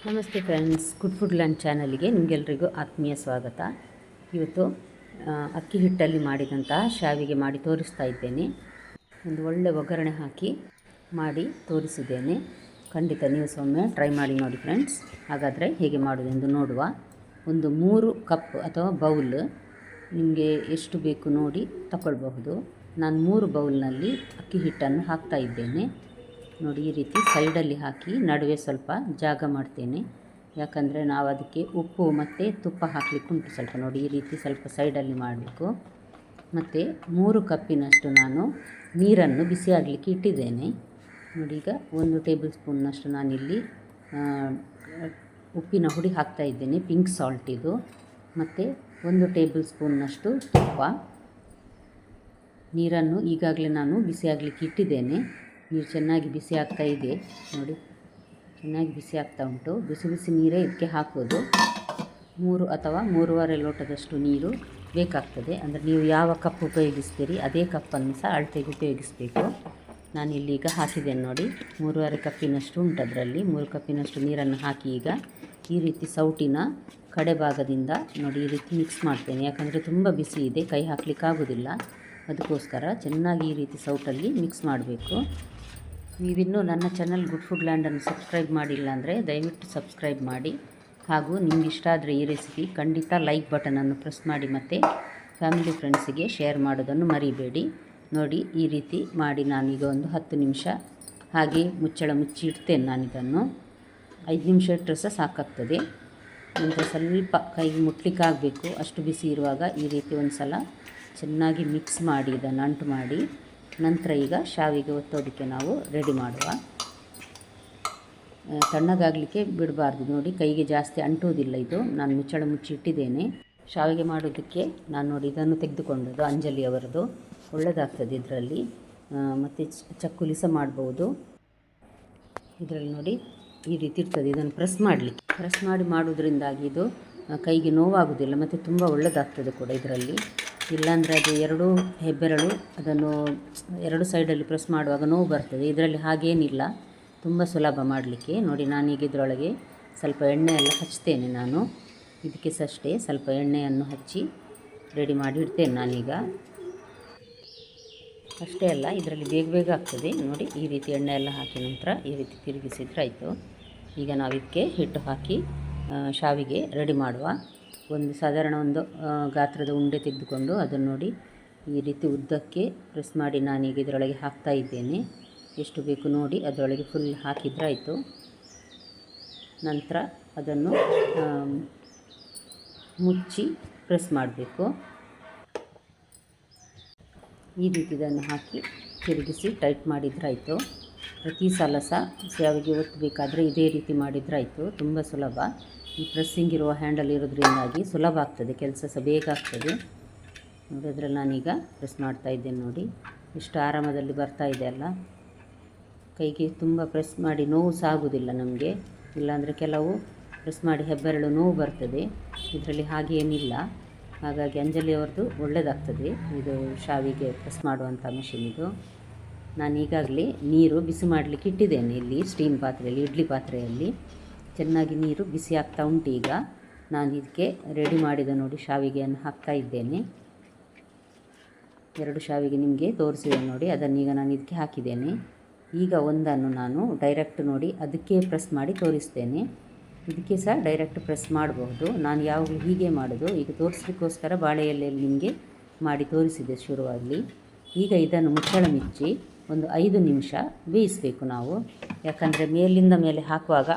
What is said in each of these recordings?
ನಮಸ್ತೆ friends, good food land ಚಾನಲ್ಗೆ ನಿಮಗೆಲ್ಲರಿಗೂ ಆತ್ಮೀಯ ಸ್ವಾಗತ. ಇವತ್ತು ಅಕ್ಕಿ ಹಿಟ್ಟಲ್ಲಿ ಮಾಡಿದಂತಹ ಶಾವಿಗೆ ಮಾಡಿ ತೋರಿಸ್ತಾ ಇದ್ದೇನೆ. ಒಂದು ಒಳ್ಳೆ ಒಗ್ಗರಣೆ ಹಾಕಿ ಮಾಡಿ ತೋರಿಸಿದ್ದೇನೆ. ಖಂಡಿತ ನೀವು ಒಮ್ಮೆ ಟ್ರೈ ಮಾಡಿ ನೋಡಿ ಫ್ರೆಂಡ್ಸ್. ಹಾಗಾದರೆ ಹೇಗೆ ಮಾಡೋದೆಂದು ನೋಡುವ. ಒಂದು 3 ಕಪ್ ಅಥವಾ ಬೌಲ್ ನಿಮಗೆ ಎಷ್ಟು ಬೇಕು ನೋಡಿ ತಗೊಳ್ಬಹುದು. ನಾನು 3 ಬೌಲ್ನಲ್ಲಿ ಅಕ್ಕಿ ಹಿಟ್ಟನ್ನು ಹಾಕ್ತಾ ಇದ್ದೇನೆ. ನೋಡಿ, ಈ ರೀತಿ ಸೈಡಲ್ಲಿ ಹಾಕಿ ನಡುವೆ ಸ್ವಲ್ಪ ಜಾಗ ಮಾಡ್ತೇನೆ. ಯಾಕಂದರೆ ನಾವು ಅದಕ್ಕೆ ಉಪ್ಪು ಮತ್ತು ತುಪ್ಪ ಹಾಕಲಿಕ್ಕೆ ಉಂಟು. ಸ್ವಲ್ಪ ನೋಡಿ, ಈ ರೀತಿ ಸ್ವಲ್ಪ ಸೈಡಲ್ಲಿ ಮಾಡಬೇಕು. ಮತ್ತು 3 ಕಪ್ಪಿನಷ್ಟು ನಾನು ನೀರನ್ನು ಬಿಸಿ ಆಗಲಿಕ್ಕೆ ಇಟ್ಟಿದ್ದೇನೆ. ನೋಡಿ, ಈಗ 1 ಟೇಬಲ್ ಸ್ಪೂನ್ನಷ್ಟು ನಾನಿಲ್ಲಿ ಉಪ್ಪಿನ ಹುಡಿ ಹಾಕ್ತಾ ಇದ್ದೇನೆ, ಪಿಂಕ್ ಸಾಲ್ಟ್ ಇದು. ಮತ್ತು 1 ಟೇಬಲ್ ಸ್ಪೂನ್ನಷ್ಟು ತುಪ್ಪ. ನೀರನ್ನು ಈಗಾಗಲೇ ನಾನು ಬಿಸಿ ಆಗಲಿಕ್ಕೆ ಇಟ್ಟಿದ್ದೇನೆ. ನೀರು ಚೆನ್ನಾಗಿ ಬಿಸಿ ಆಗ್ತಾ ಇದೆ ನೋಡಿ, ಚೆನ್ನಾಗಿ ಬಿಸಿ ಆಗ್ತಾ ಉಂಟು. ಬಿಸಿ ಬಿಸಿ ನೀರೇ ಇದಕ್ಕೆ ಹಾಕೋದು. 3 ಅಥವಾ 3.5 ಲೋಟದಷ್ಟು ನೀರು ಬೇಕಾಗ್ತದೆ. ಅಂದರೆ ನೀವು ಯಾವ ಕಪ್ ಉಪಯೋಗಿಸ್ತೀರಿ ಅದೇ ಕಪ್ಪನ್ನು ಸಹ ಅಳತೆಗೆ ಉಪಯೋಗಿಸಬೇಕು. ನಾನಿಲ್ಲಿ ಈಗ ಹಾಕಿದ್ದೇನೆ ನೋಡಿ, 3.5 ಕಪ್ಪಿನಷ್ಟು ಉಂಟು. ಅದರಲ್ಲಿ 3 ಕಪ್ಪಿನಷ್ಟು ನೀರನ್ನು ಹಾಕಿ ಈಗ ಈ ರೀತಿ ಸೌಟಿನ ಕಡೆ ಭಾಗದಿಂದ ನೋಡಿ ಈ ರೀತಿ ಮಿಕ್ಸ್ ಮಾಡ್ತೇನೆ. ಯಾಕಂದರೆ ತುಂಬ ಬಿಸಿ ಇದೆ, ಕೈ ಹಾಕಲಿಕ್ಕಾಗೋದಿಲ್ಲ. ಅದಕ್ಕೋಸ್ಕರ ಚೆನ್ನಾಗಿ ಈ ರೀತಿ ಸೌಟಲ್ಲಿ ಮಿಕ್ಸ್ ಮಾಡಬೇಕು. ನೀವಿನ್ನೂ ನನ್ನ ಚಾನಲ್ ಗುಡ್ ಫುಡ್ ಲ್ಯಾಂಡನ್ನು ಸಬ್ಸ್ಕ್ರೈಬ್ ಮಾಡಿಲ್ಲ ಅಂದರೆ ದಯವಿಟ್ಟು ಸಬ್ಸ್ಕ್ರೈಬ್ ಮಾಡಿ. ಹಾಗೂ ನಿಮ್ಗೆ ಇಷ್ಟ ಆದರೆ ಈ ರೆಸಿಪಿ ಖಂಡಿತ ಲೈಕ್ ಬಟನನ್ನು ಪ್ರೆಸ್ ಮಾಡಿ ಮತ್ತು ಫ್ಯಾಮಿಲಿ ಫ್ರೆಂಡ್ಸಿಗೆ ಶೇರ್ ಮಾಡೋದನ್ನು ಮರಿಬೇಡಿ. ನೋಡಿ, ಈ ರೀತಿ ಮಾಡಿ ನಾನೀಗ ಒಂದು 10 ನಿಮಿಷ ಹಾಗೆ ಮುಚ್ಚಳ ಮುಚ್ಚಿ ಇಡ್ತೇನೆ. ನಾನಿದನ್ನು 5 ನಿಮಿಷ ಇಟ್ಟರೆ ಸಹ ಸಾಕಾಗ್ತದೆ. ನಂತರ ಸ್ವಲ್ಪ ಕೈಗೆ ಮುಟ್ಲಿಕ್ಕಾಗಬೇಕು, ಅಷ್ಟು ಬಿಸಿ ಇರುವಾಗ ಈ ರೀತಿ ಒಂದು ಸಲ ಚೆನ್ನಾಗಿ ಮಿಕ್ಸ್ ಮಾಡಿ ಇದನ್ನು ಅಂಟು ಮಾಡಿ ನಂತರ ಈಗ ಶಾವಿಗೆ ಒತ್ತೋದಕ್ಕೆ ನಾವು ರೆಡಿ ಮಾಡುವ. ತಣ್ಣಗಾಗಲಿಕ್ಕೆ ಬಿಡಬಾರ್ದು. ನೋಡಿ, ಕೈಗೆ ಜಾಸ್ತಿ ಅಂಟುವುದಿಲ್ಲ ಇದು. ನಾನು ಮುಚ್ಚಳ ಮುಚ್ಚಿ ಇಟ್ಟಿದ್ದೇನೆ. ಶಾವಿಗೆ ಮಾಡೋದಕ್ಕೆ ನಾನು ನೋಡಿ ಇದನ್ನು ತೆಗೆದುಕೊಂಡದ್ದು ಅಂಜಲಿ ಅವರದು. ಒಳ್ಳೆಯದಾಗ್ತದೆ ಇದರಲ್ಲಿ. ಮತ್ತು ಚಕ್ಕುಲಿ ಸಹ ಮಾಡ್ಬೋದು ಇದರಲ್ಲಿ. ನೋಡಿ, ಈ ರೀತಿ ಇರ್ತದೆ. ಇದನ್ನು ಪ್ರೆಸ್ ಮಾಡಿ ಮಾಡುವುದರಿಂದಾಗಿ ಇದು ಕೈಗೆ ನೋವಾಗುವುದಿಲ್ಲ ಮತ್ತು ತುಂಬ ಒಳ್ಳೆಯದಾಗ್ತದೆ ಕೂಡ ಇದರಲ್ಲಿ. ಇಲ್ಲಾಂದರೆ ಅದು 2 ಹೆಬ್ಬೆರಳು ಅದನ್ನು 2 ಸೈಡಲ್ಲಿ ಪ್ರೆಸ್ ಮಾಡುವಾಗ ನೋವು ಬರ್ತದೆ. ಇದರಲ್ಲಿ ಹಾಗೇನಿಲ್ಲ, ತುಂಬ ಸುಲಭ ಮಾಡಲಿಕ್ಕೆ. ನೋಡಿ, ನಾನೀಗ ಇದರೊಳಗೆ ಸ್ವಲ್ಪ ಎಣ್ಣೆ ಎಲ್ಲ ಹಚ್ತೇನೆ. ನಾನು ಇದಕ್ಕೆ ಸಹ ಅಷ್ಟೇ ಸ್ವಲ್ಪ ಎಣ್ಣೆಯನ್ನು ಹಚ್ಚಿ ರೆಡಿ ಮಾಡಿ ಇಡ್ತೇನೆ ನಾನೀಗ. ಅಷ್ಟೇ ಅಲ್ಲ, ಇದರಲ್ಲಿ ಬೇಗ ಬೇಗ ಆಗ್ತದೆ. ನೋಡಿ, ಈ ರೀತಿ ಎಣ್ಣೆ ಎಲ್ಲ ಹಾಕಿ ನಂತರ ಈ ರೀತಿ ತಿರುಗಿಸಿದ್ರೆ ಆಯಿತು. ಈಗ ನಾವು ಇದಕ್ಕೆ ಹಿಟ್ಟು ಹಾಕಿ ಶಾವಿಗೆ ರೆಡಿ ಮಾಡುವ. ಒಂದು ಸಾಧಾರಣ ಒಂದು ಗಾತ್ರದ ಉಂಡೆ ತೆಗೆದುಕೊಂಡು ಅದನ್ನು ನೋಡಿ ಈ ರೀತಿ ಉದ್ದಕ್ಕೆ ಪ್ರೆಸ್ ಮಾಡಿ ನಾನೀಗ ಇದರೊಳಗೆ ಹಾಕ್ತಾ ಇದ್ದೇನೆ. ಎಷ್ಟು ಬೇಕು ನೋಡಿ ಅದರೊಳಗೆ ಫುಲ್ ಹಾಕಿದ್ರೆ ಆಯಿತು. ನಂತರ ಅದನ್ನು ಮುಚ್ಚಿ ಪ್ರೆಸ್ ಮಾಡಬೇಕು. ಈ ರೀತಿ ಇದನ್ನು ಹಾಕಿ ತಿರುಗಿಸಿ ಟೈಟ್ ಮಾಡಿದ್ರೆ ಆಯಿತು. ಪ್ರತಿ ಸಲ ಸಹ ಶಾವಿಗೆ ಒತ್ತಬೇಕಾದ್ರೆ ಇದೇ ರೀತಿ ಮಾಡಿದ್ರೆ ಆಯಿತು. ತುಂಬ ಸುಲಭ. ಈ ಪ್ರೆಸ್ಸಿಂಗ್ ಇರುವ ಹ್ಯಾಂಡಲ್ ಇರೋದ್ರಿಂದಾಗಿ ಸುಲಭ ಆಗ್ತದೆ, ಕೆಲಸ ಸಹ ಬೇಗ ಆಗ್ತದೆ. ನೋಡಿ, ಅದರಲ್ಲಿ ನಾನೀಗ ಪ್ರೆಸ್ ಮಾಡ್ತಾ ಇದ್ದೇನೆ. ನೋಡಿ, ಎಷ್ಟು ಆರಾಮದಲ್ಲಿ ಬರ್ತಾ ಇದೆ ಅಲ್ಲ. ಕೈಗೆ ತುಂಬ ಪ್ರೆಸ್ ಮಾಡಿ ನೋವು ಸಹ ಆಗೋದಿಲ್ಲ ನಮಗೆ. ಇಲ್ಲಾಂದರೆ ಕೆಲವು ಪ್ರೆಸ್ ಮಾಡಿ ಹೆಬ್ಬೆರಳು ನೋವು ಬರ್ತದೆ. ಇದರಲ್ಲಿ ಹಾಗೇನಿಲ್ಲ. ಹಾಗಾಗಿ ಅಂಜಲಿ ಅವ್ರದ್ದು ಒಳ್ಳೆಯದಾಗ್ತದೆ ಇದು ಶಾವಿಗೆ ಪ್ರೆಸ್ ಮಾಡುವಂಥ ಮೆಷಿನ್ ಇದು. ನಾನು ಈಗಾಗಲೇ ನೀರು ಬಿಸಿ ಮಾಡಲಿಕ್ಕೆ ಇಟ್ಟಿದ್ದೇನೆ ಇಲ್ಲಿ ಸ್ಟೀಮ್ ಪಾತ್ರೆಯಲ್ಲಿ, ಇಡ್ಲಿ ಪಾತ್ರೆಯಲ್ಲಿ. ಚೆನ್ನಾಗಿ ನೀರು ಬಿಸಿ ಆಗ್ತಾ ಉಂಟು. ಈಗ ನಾನು ಇದಕ್ಕೆ ರೆಡಿ ಮಾಡಿದ ನೋಡಿ ಶಾವಿಗೆಯನ್ನು ಹಾಕ್ತಾ ಇದ್ದೇನೆ. 2 ಶಾವಿಗೆ ನಿಮಗೆ ತೋರಿಸಿದೆ ನೋಡಿ, ಅದನ್ನೀಗ ನಾನು ಇದಕ್ಕೆ ಹಾಕಿದ್ದೇನೆ. ಈಗ ಒಂದನ್ನು ನಾನು ಡೈರೆಕ್ಟ್ ನೋಡಿ ಅದಕ್ಕೆ ಪ್ರೆಸ್ ಮಾಡಿ ತೋರಿಸ್ತೇನೆ. ಇದಕ್ಕೆ ಸಹ ಡೈರೆಕ್ಟ್ ಪ್ರೆಸ್ ಮಾಡಬಹುದು. ನಾನು ಯಾವಾಗಲೂ ಹೀಗೆ ಮಾಡೋದು. ಈಗ ತೋರಿಸ್ಲಿಕ್ಕೋಸ್ಕರ ಬಾಳೆ ಎಲೆಯಲ್ಲಿ ನಿಮಗೆ ಮಾಡಿ ತೋರಿಸಿದೆ ಶುರುವಾಗಲಿ. ಈಗ ಇದನ್ನು ಮುಚ್ಚಳ ಮುಚ್ಚಿ ಒಂದು 5 ನಿಮಿಷ ಬೇಯಿಸಬೇಕು ನಾವು. ಯಾಕಂದರೆ ಮೇಲಿಂದ ಮೇಲೆ ಹಾಕುವಾಗ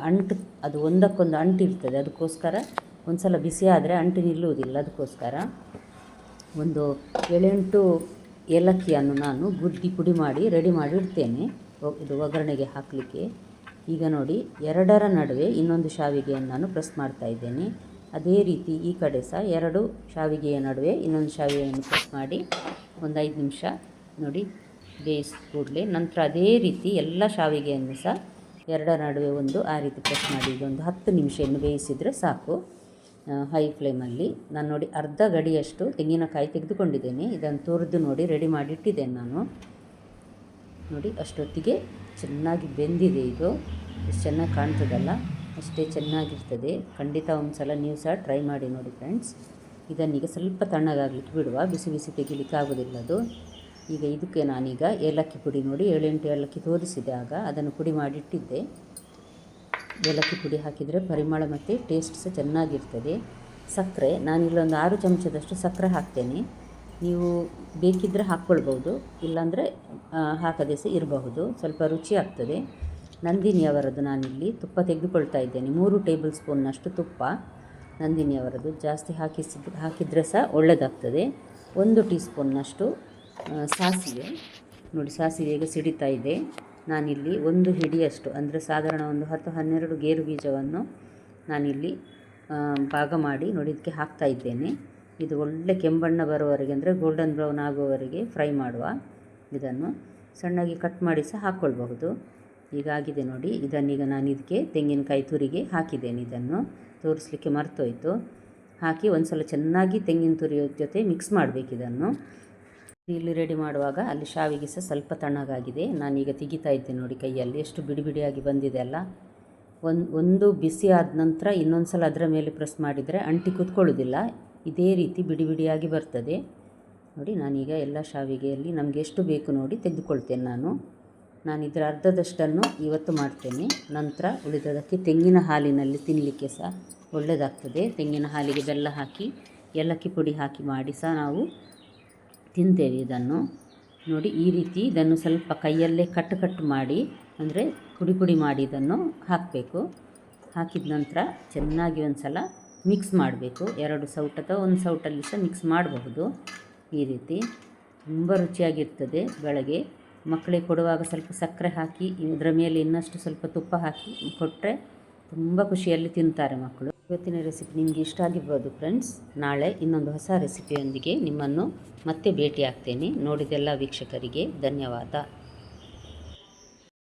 ಅದು ಒಂದಕ್ಕೊಂದು ಅಂಟಿರ್ತದೆ. ಅದಕ್ಕೋಸ್ಕರ ಒಂದು ಸಲ ಬಿಸಿ ಆದರೆ ಅಂಟು ನಿಲ್ಲುವುದಿಲ್ಲ. ಅದಕ್ಕೋಸ್ಕರ ಒಂದು 7-8 ಏಲಕ್ಕಿಯನ್ನು ನಾನು ಗುದ್ದಿ ಪುಡಿ ಮಾಡಿ ರೆಡಿ ಮಾಡಿ ಇಡ್ತೇನೆ ಇದು ಒಗ್ಗರಣೆಗೆ ಹಾಕಲಿಕ್ಕೆ. ಈಗ ನೋಡಿ, 2ರ ನಡುವೆ ಇನ್ನೊಂದು ಶಾವಿಗೆಯನ್ನು ನಾನು ಪ್ರೆಸ್ ಮಾಡ್ತಾ ಇದ್ದೇನೆ. ಅದೇ ರೀತಿ ಈ ಕಡೆ ಸಹ 2 ಶಾವಿಗೆಯ ನಡುವೆ ಇನ್ನೊಂದು ಶಾವಿಗೆಯನ್ನು ಪ್ರೆಸ್ ಮಾಡಿ ಒಂದು 5 ನಿಮಿಷ ನೋಡಿ ಬೇಯಿಸಿ ಕೂಡಲೇ ನಂತರ ಅದೇ ರೀತಿ ಎಲ್ಲ ಶಾವಿಗೆಯನ್ನು ಸಹ 2ರ ನಡುವೆ ಆ ರೀತಿ ಪ್ರೆಸ್ ಮಾಡಿ ಇದೊಂದು 10 ನಿಮಿಷ ಇನ್ನು ಬೇಯಿಸಿದರೆ ಸಾಕು ಹೈ ಫ್ಲೇಮಲ್ಲಿ. ನಾನು ನೋಡಿ ಅರ್ಧ ಗಡಿಯಷ್ಟು ತೆಂಗಿನಕಾಯಿ ತೆಗೆದುಕೊಂಡಿದ್ದೇನೆ. ಇದನ್ನು ತುರಿದು ನೋಡಿ ರೆಡಿ ಮಾಡಿ ಇಟ್ಟಿದ್ದೇನೆ ನಾನು. ನೋಡಿ, ಅಷ್ಟೊತ್ತಿಗೆ ಚೆನ್ನಾಗಿ ಬೆಂದಿದೆ ಇದು. ಎಷ್ಟು ಚೆನ್ನಾಗಿ ಕಾಣ್ತದಲ್ಲ. ಅಷ್ಟೇ ಚೆನ್ನಾಗಿರ್ತದೆ. ಖಂಡಿತ ಒಂದು ಸಲ ನೀವು ಸಹ ಟ್ರೈ ಮಾಡಿ ನೋಡಿ ಫ್ರೆಂಡ್ಸ್. ಇದನ್ನೀಗ ಸ್ವಲ್ಪ ತಣ್ಣಗಾಗಲಿಕ್ಕೆ ಬಿಡುವ, ಬಿಸಿ ಬಿಸಿ ತೆಗಿಲಿಕ್ಕೆ ಆಗೋದಿಲ್ಲ ಅದು. ಈಗ ಇದಕ್ಕೆ ನಾನೀಗ ಏಲಕ್ಕಿ ಪುಡಿ ನೋಡಿ 7-8 ಏಲಕ್ಕಿ ತೋರಿಸಿದೆ ಆಗ, ಅದನ್ನು ಪುಡಿ ಮಾಡಿಟ್ಟಿದ್ದೆ. ಏಲಕ್ಕಿ ಪುಡಿ ಹಾಕಿದರೆ ಪರಿಮಳ ಮತ್ತು ಟೇಸ್ಟ್ ಸಹ ಚೆನ್ನಾಗಿರ್ತದೆ. ಸಕ್ಕರೆ ನಾನಿಲ್ಲೊಂದು 6 ಚಮಚದಷ್ಟು ಸಕ್ಕರೆ ಹಾಕ್ತೇನೆ. ನೀವು ಬೇಕಿದ್ದರೆ ಹಾಕ್ಕೊಳ್ಬೋದು, ಇಲ್ಲಾಂದರೆ ಹಾಕದೆ ಸಹ ಇರಬಹುದು, ಸ್ವಲ್ಪ ರುಚಿ ಆಗ್ತದೆ. ನಂದಿನಿಯವರದ್ದು ನಾನಿಲ್ಲಿ ತುಪ್ಪ ತೆಗೆದುಕೊಳ್ತಾ ಇದ್ದೇನೆ. 3 ಟೇಬಲ್ ಸ್ಪೂನ್ನಷ್ಟು ತುಪ್ಪ ನಂದಿನಿಯವರದ್ದು. ಜಾಸ್ತಿ ಹಾಕಿದರೆ ಸಹ ಒಳ್ಳೆಯದಾಗ್ತದೆ. 1 ಟೀ ಸ್ಪೂನ್ನಷ್ಟು ಸಾಸಿವೆ ನೋಡಿ, ಸಾಸಿವೆ ಈಗ ಸಿಡಿತಾ ಇದೆ. ನಾನಿಲ್ಲಿ 1 ಹಿಡಿಯಷ್ಟು ಅಂದರೆ ಸಾಧಾರಣ ಒಂದು 10-12 ಗೇರು ಬೀಜವನ್ನು ನಾನಿಲ್ಲಿ ಭಾಗ ಮಾಡಿ ನೋಡಿ ಇದಕ್ಕೆ ಹಾಕ್ತಾ ಇದ್ದೇನೆ. ಇದು ಒಳ್ಳೆ ಕೆಂಬಣ್ಣ ಬರುವವರೆಗೆ ಅಂದರೆ ಗೋಲ್ಡನ್ ಬ್ರೌನ್ ಆಗುವವರೆಗೆ ಫ್ರೈ ಮಾಡುವ. ಇದನ್ನು ಸಣ್ಣಗೆ ಕಟ್ ಮಾಡಿ ಸಹ ಹಾಕ್ಕೊಳ್ಬಹುದು. ಹೀಗಾಗಿದೆ ನೋಡಿ. ಇದನ್ನೀಗ ನಾನು ಇದಕ್ಕೆ ತೆಂಗಿನಕಾಯಿ ತುರಿಗೆ ಹಾಕಿದ್ದೇನೆ. ಇದನ್ನು ತೋರಿಸಲಿಕ್ಕೆ ಮರ್ತೋಯ್ತು. ಹಾಕಿ ಒಂದು ಸಲ ಚೆನ್ನಾಗಿ ತೆಂಗಿನ ತುರಿಯ ಜೊತೆ ಮಿಕ್ಸ್ ಮಾಡಬೇಕು. ಇದನ್ನು ಇಲ್ಲಿ ರೆಡಿ ಮಾಡುವಾಗ ಅಲ್ಲಿ ಶಾವಿಗೆ ಸಹ ಸ್ವಲ್ಪ ತಣ್ಣಗಾಗಿದೆ. ನಾನೀಗ ತೆಗಿತಾ ಇದ್ದೇನೆ ನೋಡಿ ಕೈಯಲ್ಲಿ, ಎಷ್ಟು ಬಿಡಿ ಬಿಡಿಯಾಗಿ ಬಂದಿದೆ ಅಲ್ಲ. ಒಂದು ಬಿಸಿ ಆದ ನಂತರ ಇನ್ನೊಂದು ಸಲ ಅದರ ಮೇಲೆ ಪ್ರೆಸ್ ಮಾಡಿದರೆ ಅಂಟಿ ಕೂತ್ಕೊಳ್ಳೋದಿಲ್ಲ. ಇದೇ ರೀತಿ ಬಿಡಿ ಬಿಡಿಯಾಗಿ ಬರ್ತದೆ ನೋಡಿ. ನಾನೀಗ ಎಲ್ಲ ಶಾವಿಗೆಯಲ್ಲಿ ನಮಗೆ ಎಷ್ಟು ಬೇಕು ನೋಡಿ ತೆಗೆದುಕೊಳ್ತೇನೆ. ನಾನು ಇದರ ಅರ್ಧದಷ್ಟನ್ನು ಇವತ್ತು ಮಾಡ್ತೇನೆ. ನಂತರ ಉಳಿದದಕ್ಕೆ ತೆಂಗಿನ ಹಾಲಿನಲ್ಲಿ ತಿನ್ನಲಿಕ್ಕೆ ಸಹ ಒಳ್ಳೆಯದಾಗ್ತದೆ. ತೆಂಗಿನ ಹಾಲಿಗೆ ಬೆಲ್ಲ ಹಾಕಿ ಏಲಕ್ಕಿ ಪುಡಿ ಹಾಕಿ ಮಾಡಿ ಸಹ ನಾವು ತಿಂತೇವೆ ಇದನ್ನು ನೋಡಿ. ಈ ರೀತಿ ಇದನ್ನು ಸ್ವಲ್ಪ ಕೈಯಲ್ಲೇ ಕಟ್ಟು ಮಾಡಿ, ಅಂದರೆ ಪುಡಿ ಮಾಡಿ ಇದನ್ನು ಹಾಕಬೇಕು. ಹಾಕಿದ ನಂತರ ಚೆನ್ನಾಗಿ ಒಂದು ಸಲ ಮಿಕ್ಸ್ ಮಾಡಬೇಕು. 2 ಸೌಟ್ ಅಥವಾ 1 ಸೌಟಲ್ಲಿ ಸಹ ಮಿಕ್ಸ್ ಮಾಡಬಹುದು. ಈ ರೀತಿ ತುಂಬ ರುಚಿಯಾಗಿರ್ತದೆ. ಬೆಳಗ್ಗೆ ಮಕ್ಕಳಿಗೆ ಕೊಡುವಾಗ ಸ್ವಲ್ಪ ಸಕ್ಕರೆ ಹಾಕಿ ಇದರ ಮೇಲೆ ಇನ್ನಷ್ಟು ಸ್ವಲ್ಪ ತುಪ್ಪ ಹಾಕಿ ಕೊಟ್ಟರೆ ತುಂಬ ಖುಷಿಯಲ್ಲಿ ತಿಂತಾರೆ ಮಕ್ಕಳು. ಇವತ್ತಿನ ರೆಸಿಪಿ ನಿಮಗೆ ಇಷ್ಟ ಆಗಿರ್ಬೋದು ಫ್ರೆಂಡ್ಸ್. ನಾಳೆ ಇನ್ನೊಂದು ಹೊಸ ರೆಸಿಪಿಯೊಂದಿಗೆ ನಿಮ್ಮನ್ನು ಮತ್ತೆ ಭೇಟಿ ಆಗ್ತೇನೆ. ನೋಡಿದೆಲ್ಲ ವೀಕ್ಷಕರಿಗೆ ಧನ್ಯವಾದ.